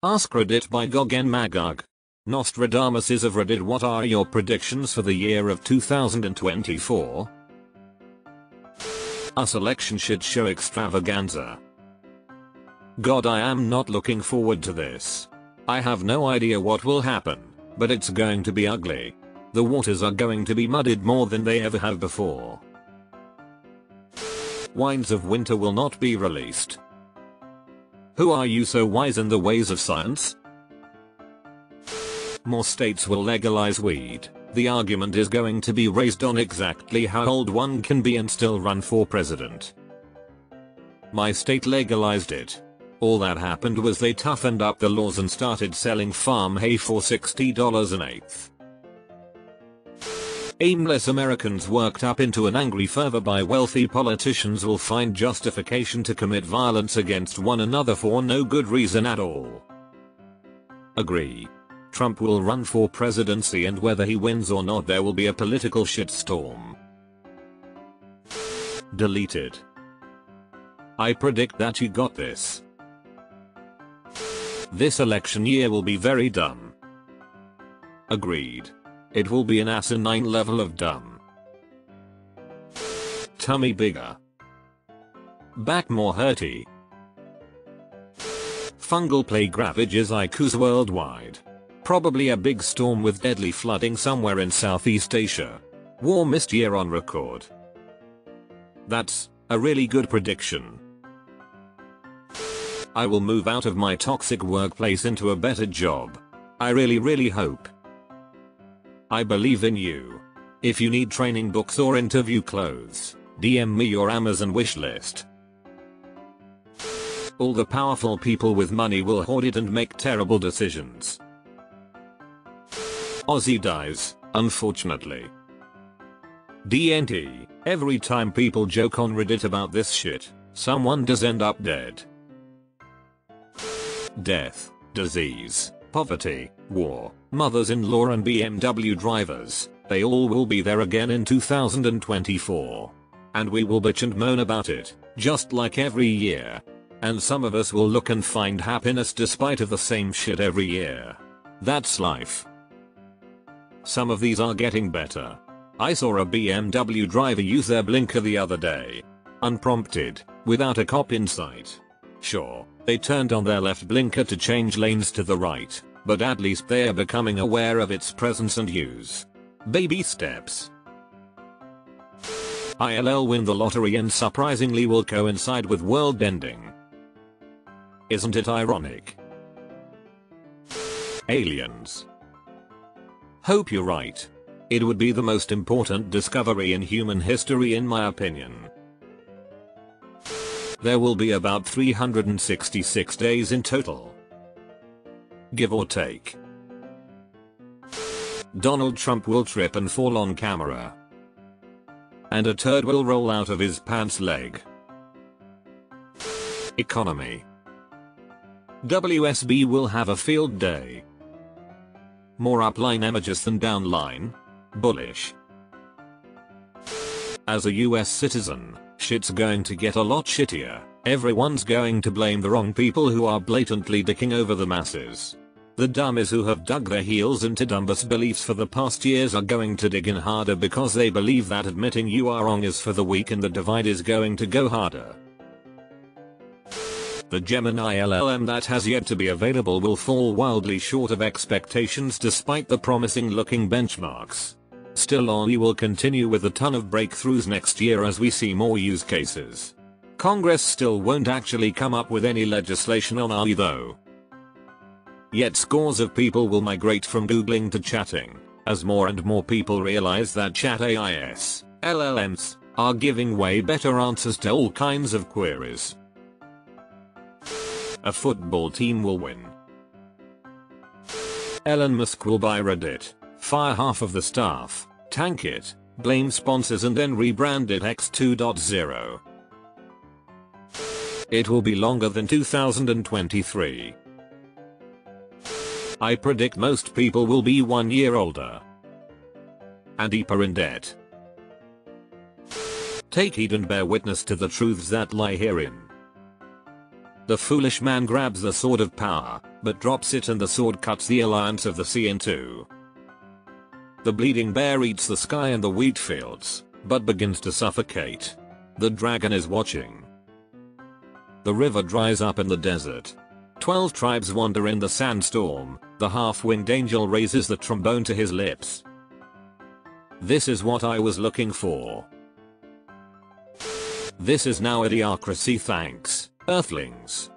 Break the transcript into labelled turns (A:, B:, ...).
A: AskReddit by Gog and Magog. Nostradamuses of Reddit, what are your predictions for the year of 2024? A selection shit show extravaganza. God, I am not looking forward to this. I have no idea what will happen, but it's going to be ugly. The waters are going to be muddied more than they ever have before. Winds of Winter will not be released. Who are you so wise in the ways of science? More states will legalize weed. The argument is going to be raised on exactly how old one can be and still run for president. My state legalized it. All that happened was they toughened up the laws and started selling farm hay for $60 an eighth. Aimless Americans worked up into an angry fervor by wealthy politicians will find justification to commit violence against one another for no good reason at all. Agree. Trump will run for presidency, and whether he wins or not, there will be a political shitstorm. Deleted. I predict that you got this. This election year will be very dumb. Agreed. It will be an asinine level of dumb. Tummy bigger. Back more hurty. Fungal plague ravages IQs worldwide. Probably a big storm with deadly flooding somewhere in Southeast Asia. Warmest year on record. That's a really good prediction. I will move out of my toxic workplace into a better job. I really hope. I believe in you. If you need training books or interview clothes, DM me your Amazon wishlist. All the powerful people with money will hoard it and make terrible decisions. Ozzy dies, unfortunately. DNT, every time people joke on Reddit about this shit, someone does end up dead. Death, disease, poverty, war, mothers-in-law and BMW drivers, they all will be there again in 2024. And we will bitch and moan about it, just like every year. And some of us will look and find happiness despite of the same shit every year. That's life. Some of these are getting better. I saw a BMW driver use their blinker the other day. Unprompted, without a cop in sight. Sure, they turned on their left blinker to change lanes to the right, but at least they are becoming aware of its presence and use. Baby steps. ILL win the lottery and surprisingly will coincide with world ending. Isn't it ironic? Aliens. Hope you're right. It would be the most important discovery in human history in my opinion. There will be about 366 days in total. Give or take. Donald Trump will trip and fall on camera. And a turd will roll out of his pants leg. Economy. WSB will have a field day. More upline images than downline. Bullish. As a US citizen, shit's going to get a lot shittier. Everyone's going to blame the wrong people who are blatantly dicking over the masses. The dummies who have dug their heels into dumbest beliefs for the past years are going to dig in harder because they believe that admitting you are wrong is for the weak and the divide is going to go harder. The Gemini LLM that has yet to be available will fall wildly short of expectations despite the promising looking benchmarks. Still on, we will continue with a ton of breakthroughs next year as we see more use cases. Congress still won't actually come up with any legislation on AI though. Yet scores of people will migrate from googling to chatting, as more and more people realize that chat AIs, LLMs, are giving way better answers to all kinds of queries. A football team will win. Elon Musk will buy Reddit, fire half of the staff, tank it, blame sponsors and then rebrand it X 2.0. It will be longer than 2023. I predict most people will be 1 year older. And deeper in debt. Take heed and bear witness to the truths that lie herein. The foolish man grabs the sword of power, but drops it and the sword cuts the alliance of the sea in two. The bleeding bear eats the sky and the wheat fields, but begins to suffocate. The dragon is watching. The river dries up in the desert. 12 tribes wander in the sandstorm. The half-winged angel raises the trombone to his lips. This is what I was looking for. This is now idiocracy, thanks, Earthlings.